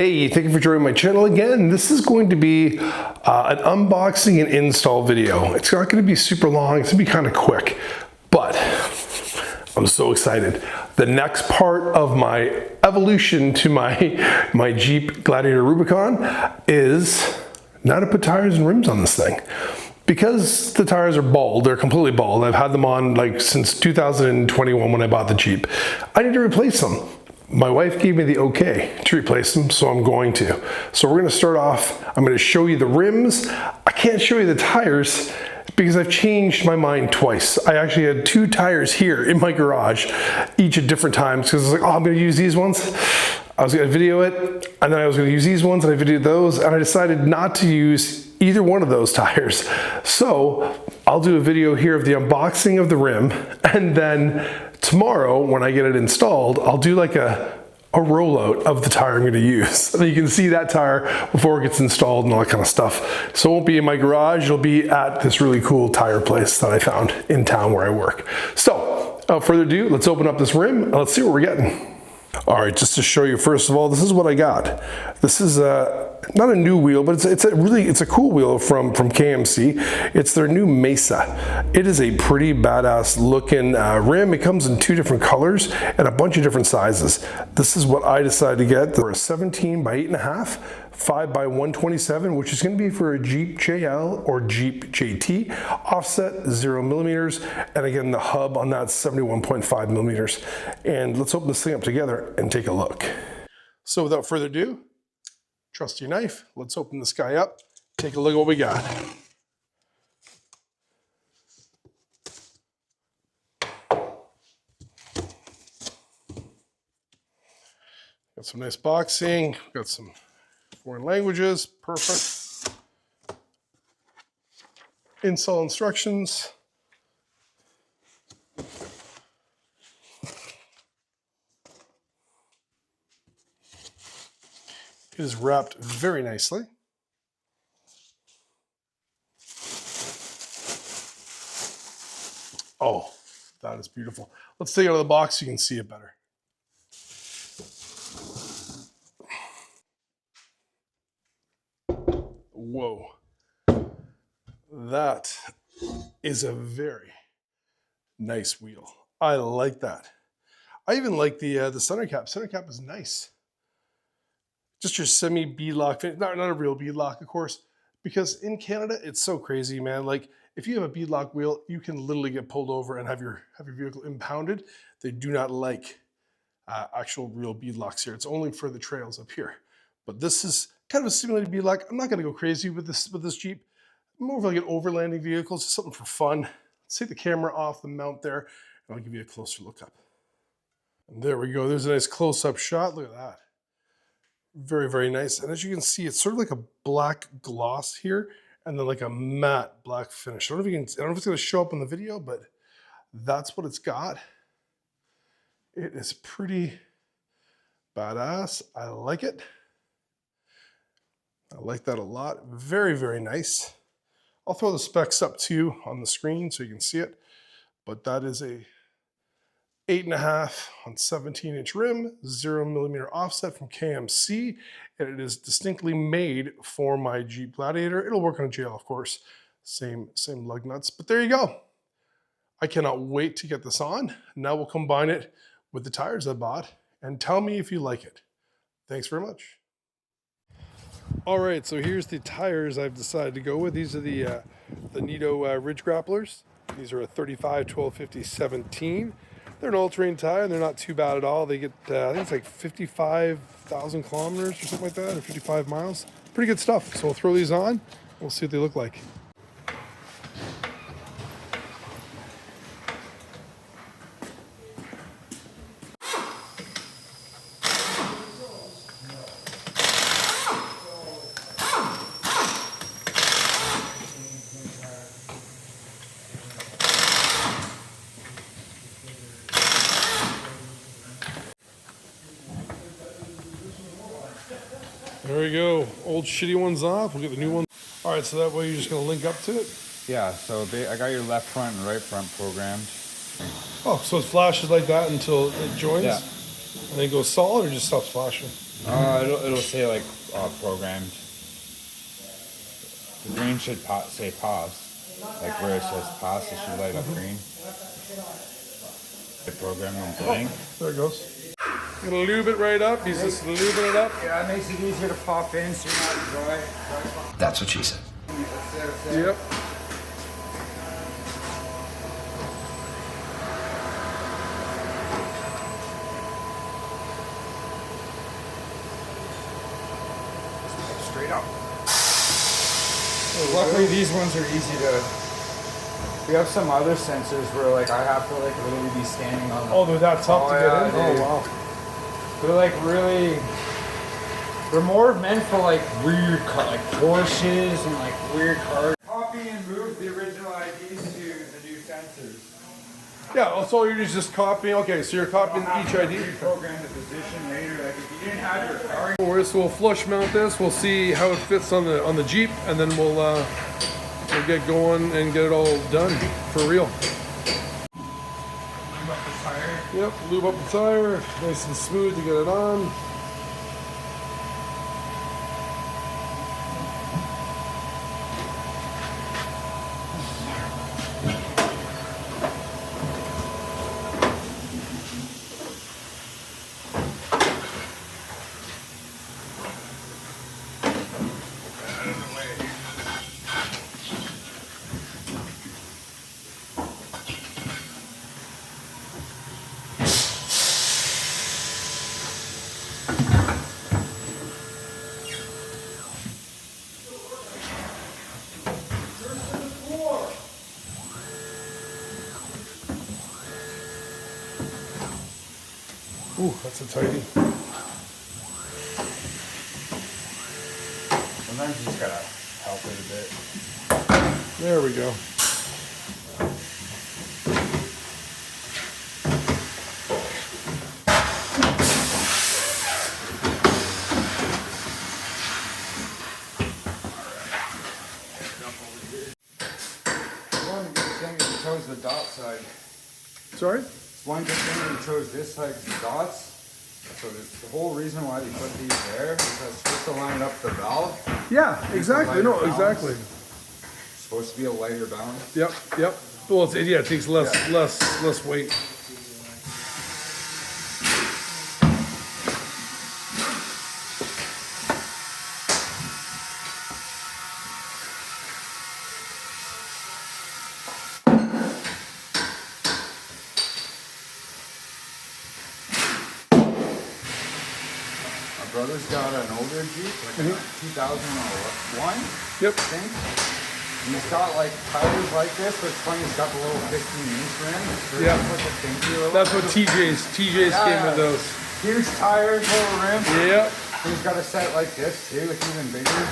Hey, thank you for joining my channel again. This is going to be an unboxing and install video. It's not going to be super long, it's going to be kind of quick, but I'm so excited. The next part of my evolution to my Jeep Gladiator Rubicon is now to put tires and rims on this thing. Because the tires are bald, they're completely bald. I've had them on like since 2021 when I bought the Jeep. I need to replace them. My wife gave me the okay to replace them, so I'm going to. So we're gonna start off, I'm gonna show you the rims. I can't show you the tires because I've changed my mind twice. I actually had two tires here in my garage, each at different times, because I was like, oh, I'm gonna use these ones. I was gonna video it, and then I was gonna use these ones, and I videoed those, and I decided not to use either one of those tires. So I'll do a video here of the unboxing of the rim, and then tomorrow when I get it installed, I'll do like a rollout of the tire I'm gonna use. So you can see that tire before it gets installed and all that kind of stuff. So it won't be in my garage, it'll be at this really cool tire place that I found in town where I work. So without further ado, let's open up this rim and let's see what we're getting. All right, just to show you, first of all, this is what I got. This is not a new wheel, but it's a cool wheel from KMC. It's their new Mesa. It is a pretty badass looking rim. It comes in two different colors and a bunch of different sizes. This is what I decided to get. They're a 17 by 8.5, 5 by 127, which is going to be for a Jeep JL or Jeep JT, offset 0 millimeters, and again the hub on that 71.5 millimeters. And let's open this thing up together and take a look. So without further ado, trusty knife, let's open this guy up, take a look at what we got. Got some nice boxing, got some foreign languages, perfect. Install instructions. It is wrapped very nicely. Oh, that is beautiful. Let's take it out of the box so you can see it better. Whoa. That is a very nice wheel. I like that. I even like the center cap. Center cap is nice. Just your semi beadlock, not a real beadlock, of course, because in Canada it's so crazy, man. Like if you have a beadlock wheel, you can literally get pulled over and have your vehicle impounded. They do not like actual real beadlocks here. It's only for the trails up here. But this is kind of a simulated beadlock. I'm not going to go crazy with this Jeep. More of like an overlanding vehicle, just something for fun. Let's take the camera off the mount there, and I'll give you a closer look up. And there we go. There's a nice close-up shot. Look at that. Very, very nice. And as you can see, it's sort of like a black gloss here and then like a matte black finish. I don't know if it's going to show up in the video, but that's what it's got. It is pretty badass. I like it. I like that a lot. Very, very nice. I'll throw the specs up to you on the screen so you can see it. But that is a 8.5 on 17-inch rim, 0 millimeter offset from KMC, and it is distinctly made for my Jeep Gladiator. It'll work on a JL, of course. Same lug nuts, but there you go. I cannot wait to get this on. Now we'll combine it with the tires I bought and tell me if you like it. Thanks very much. All right, so here's the tires I've decided to go with. These are the Nito Ridge Grapplers. These are a 35, 12, 50, 17. They're an all-terrain tire, and they're not too bad at all. They get, I think it's like 55,000 kilometers or something like that, or 55 miles. Pretty good stuff. So we'll throw these on, and we'll see what they look like. There we go. Old shitty one's off. We'll get the new one. All right, so that way you're just going to link up to it? Yeah, so I got your left front and right front programmed. Oh, so it flashes like that until it joins? Yeah. And then it goes solid or just stops flashing? It'll say like programmed. The green should say pause. Like where it says pause, it should light up green. The program on blank. There it goes. Gonna lube it right up. He's just lubing it up. Yeah, it makes it easier to pop in so you're not dry. That's what she said. Yep. Straight up. Luckily these ones are easy to. We have some other sensors where like I have to like literally be standing on. Oh, they're that tough to get in? Dude. Oh, wow. They're like really. They're more meant for like weird like Porsches and like weird cars. Copy and move the original IDs to the new sensors. Yeah, so you're just copying. Okay, so you're copying each ID. Program the position later. Like if you didn't have your car. So we'll flush mount this. We'll see how it fits on the Jeep, and then we'll get going and get it all done for real. Lube up the tire. Yep, lube up the tire, nice and smooth to get it on. Ooh, that's a tighty. Sometimes you just gotta help it a bit. There we go. One good thing is you chose the dot side. Sorry? One good thing you chose this side is the dots. So the whole reason why they put these there is that's just to line up the valve. Yeah, exactly. No, exactly. It's supposed to be a lighter balance. Yep, yep. Well, it takes less weight. My brother's got an older Jeep, like a 2001, Yep. I think. And he's got like tires like this, but it's funny, he's got the little 15-inch rim. They're Yeah. just like a pinky little. That's what TJ's came with those. Huge tires, little rim. Yep. He's got a set like this too, it's even bigger.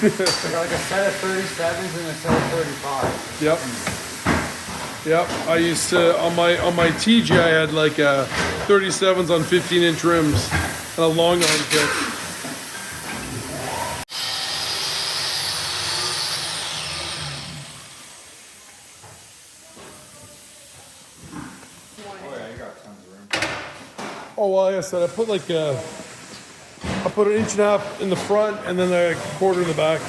He's got like a set of 37s and a set of 35. Yep. Yep. I used to on my TJ I had like 37s on 15-inch rims and a long arm kit. Oh yeah, you got tons of room. Oh well, like I said, I put I put an inch and a half in the front and then a quarter in the back.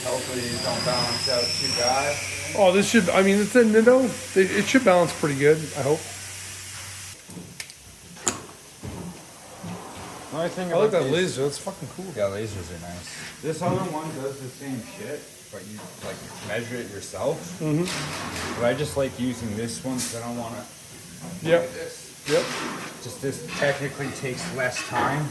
Hopefully these don't balance out too bad. Oh, this should, I mean, it's a Nintendo. It should balance pretty good, I hope. The only thing I like about that these- laser, that's fucking cool. Yeah, lasers are nice. This other one does the same shit, but you like measure it yourself. Mm-hmm. But I just like using this one because I don't want to Yep, this. yep. Just this technically takes less time.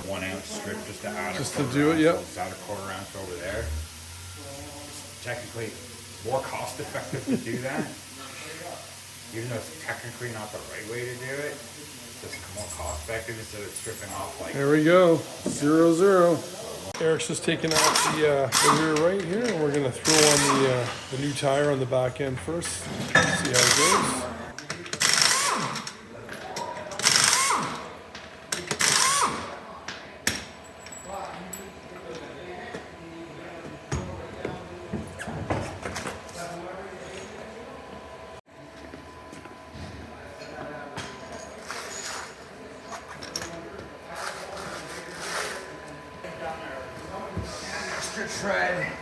One ounce strip just to add Just a to quarter do it, ounce, yep. so it's add a quarter ounce over there. It's technically more cost effective to do that. Even though it's technically not the right way to do it, it's just more cost effective instead of stripping off like There we go, 0-0. Eric's just taking out the rear right here, and we're gonna throw on the new tire on the back end first. See how it goes. Extra tread.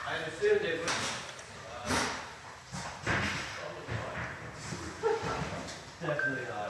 I assumed it was definitely not.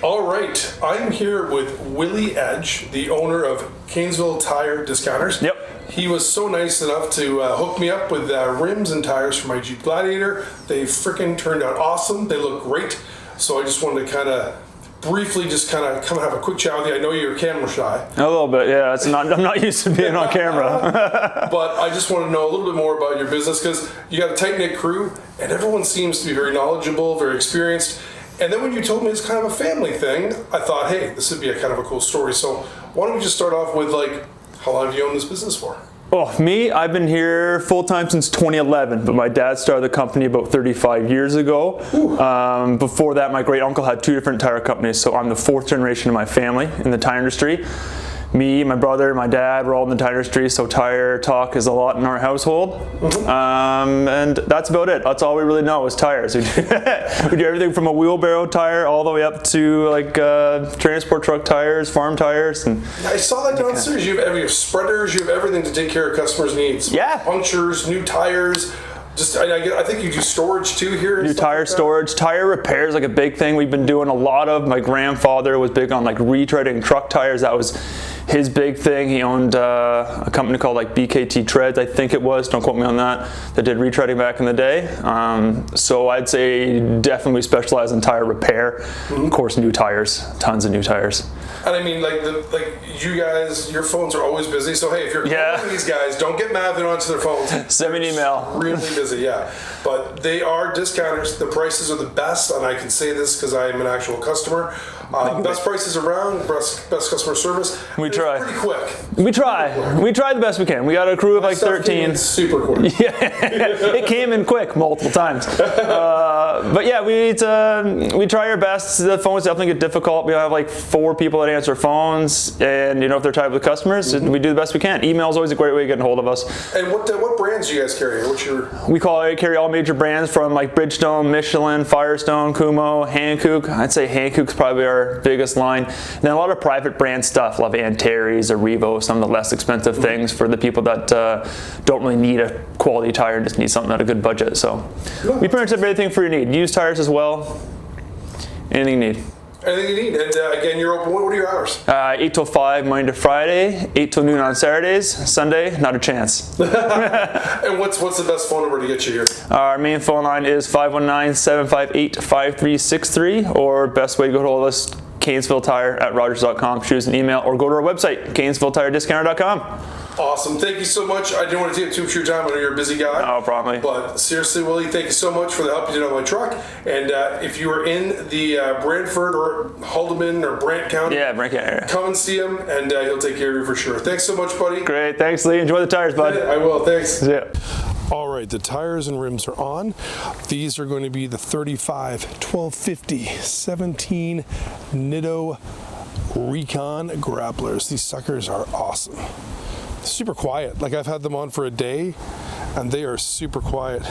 All right, I'm here with Willie Edge, the owner of Cainsville Tire Discounters. Yep. He was so nice enough to hook me up with rims and tires for my Jeep Gladiator. They freaking turned out awesome. They look great. So I just wanted to kind of briefly just kind of come and have a quick chat with you. I know you're camera shy. A little bit, yeah. I'm not used to being on camera. But I just want to know a little bit more about your business because you got a tight-knit crew and everyone seems to be very knowledgeable, very experienced. And then when you told me it's kind of a family thing, I thought, hey, this would be a kind of a cool story. So why don't we just start off with like, how long have you owned this business for? Oh, me, I've been here full-time since 2011, but my dad started the company about 35 years ago. Before that, my great uncle had 2 different tire companies, so I'm the 4th generation of my family in the tire industry. Me, my brother, my dad, we're all in the tire industry, so tire talk is a lot in our household. And that's about it. That's all we really know is tires. We do everything from a wheelbarrow tire all the way up to like transport truck tires, farm tires. And I saw that downstairs. You have spreaders, you have everything to take care of customers' needs. Yeah. Punctures, new tires. Just, I think you do storage too here. New tire storage, tire repairs, like a big thing we've been doing a lot of. My grandfather was big on like retreading truck tires. That was his big thing. He owned a company called like BKT Treads, I think it was. Don't quote me on that. That did retreading back in the day. So I'd say definitely specialize in tire repair. Of course, new tires, tons of new tires. And I mean, like you guys, your phones are always busy. So hey, if you're calling these guys, don't get mad they don't answer their phones. Send me an email. Really busy, yeah. But they are discounters. The prices are the best, and I can say this because I am an actual customer. Best prices around, best customer service. We try. Pretty quick. We try. We try the best we can. We got a crew of like 13. Super quick. Yeah, it came in quick multiple times. But yeah, we try our best. The phones definitely get difficult. We have like 4 people that answer phones, and if they're tied with customers, we do the best we can. Email is always a great way of getting a hold of us. And what brands do you guys carry? What's your? We carry all major brands from like Bridgestone, Michelin, Firestone, Kumho, Hankook. I'd say Hankook's probably our biggest line. And then a lot of private brand stuff, a lot of Antares or Revo, some of the less expensive things for the people that don't really need a quality tire and just need something at a good budget. So we pretty much have everything for your need. Used tires as well. Anything you need. Anything you need. And again, you're open. What are your hours? 8 till 5 Monday to Friday, 8 till noon on Saturdays. Sunday, not a chance. And what's the best phone number to get you here? Our main phone line is 519-758-5363, or best way to get hold of us, Cainsville Tire at Rogers.com. Shoot us an email or go to our website, CainsvilleTireDiscounter.com. Awesome. Thank you so much. I didn't want to take too much of your time. I know you're a busy guy. No problem. But seriously, Willie, thank you so much for the help you did on my truck. And if you are in the Brantford or Haldeman or Brant County, Brant County, come and see him, and he'll take care of you for sure. Thanks so much, buddy. Great. Thanks, Lee. Enjoy the tires, bud. I will. Thanks. Yeah. All right, the tires and rims are on. These are going to be the 35, 1250, 17 Nitto Recon grapplers. These suckers are awesome. Super quiet. Like, I've had them on for a day and they are super quiet.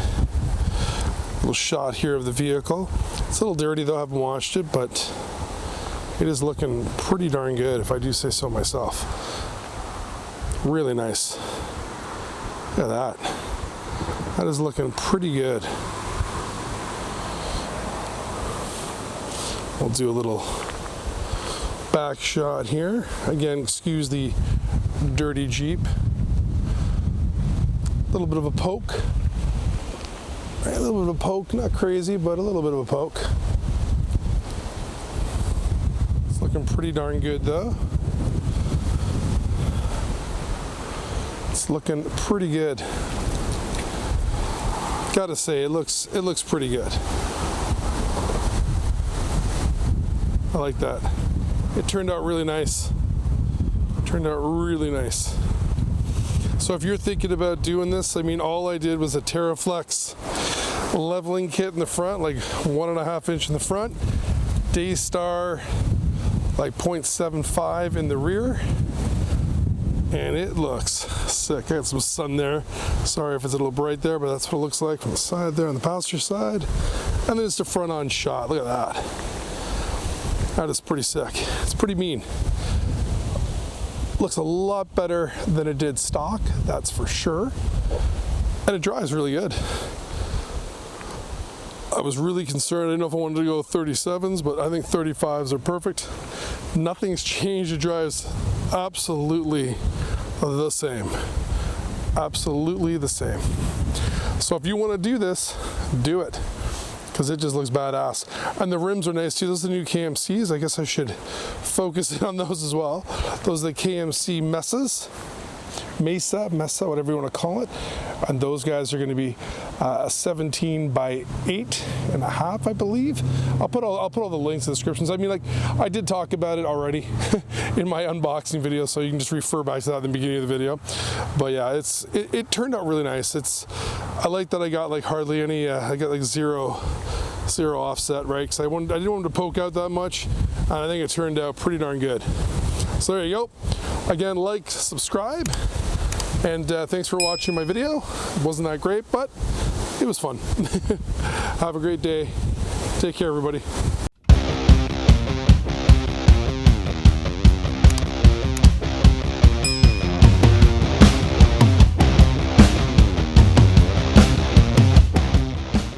Little shot here of the vehicle. It's a little dirty though, I haven't washed it, but it is looking pretty darn good if I do say so myself. Really nice. Look at that. That is looking pretty good. We'll do a little back shot here. Again, excuse the dirty Jeep. A little bit of a poke. Right, a little bit of a poke, not crazy, but a little bit of a poke. It's looking pretty darn good though. It's looking pretty good. Gotta say, it looks pretty good. I like that. It turned out really nice. Turned out really nice. So if you're thinking about doing this, I mean, all I did was a TerraFlex leveling kit in the front, like 1.5 inch in the front, Daystar like 0.75 in the rear, and it looks sick. I got some sun there. Sorry if it's a little bright there, but that's what it looks like from the side there on the passenger side. And then it's the front on shot. Look at that. That is pretty sick. It's pretty mean. Looks a lot better than it did stock, that's for sure. And it drives really good. I was really concerned. I didn't know if I wanted to go 37s, but I think 35s are perfect. Nothing's changed. It drives absolutely the same. Absolutely the same. So if you want to do this, do it, because it just looks badass. And the rims are nice too. Those are the new KMCs. I guess I should focus on those as well. Those are the KMC Mesa, whatever you want to call it. And those guys are going to be 17 by 8.5, I believe. I'll put all the links in the descriptions. I mean, like, I did talk about it already in my unboxing video, so you can just refer back to that at the beginning of the video. But yeah, it turned out really nice. I like that I got like hardly any. I got like zero offset, right? Because I didn't want them to poke out that much, and I think it turned out pretty darn good. So there you go. Again, like, subscribe, and thanks for watching my video. It wasn't that great, but it was fun. Have a great day. Take care, everybody.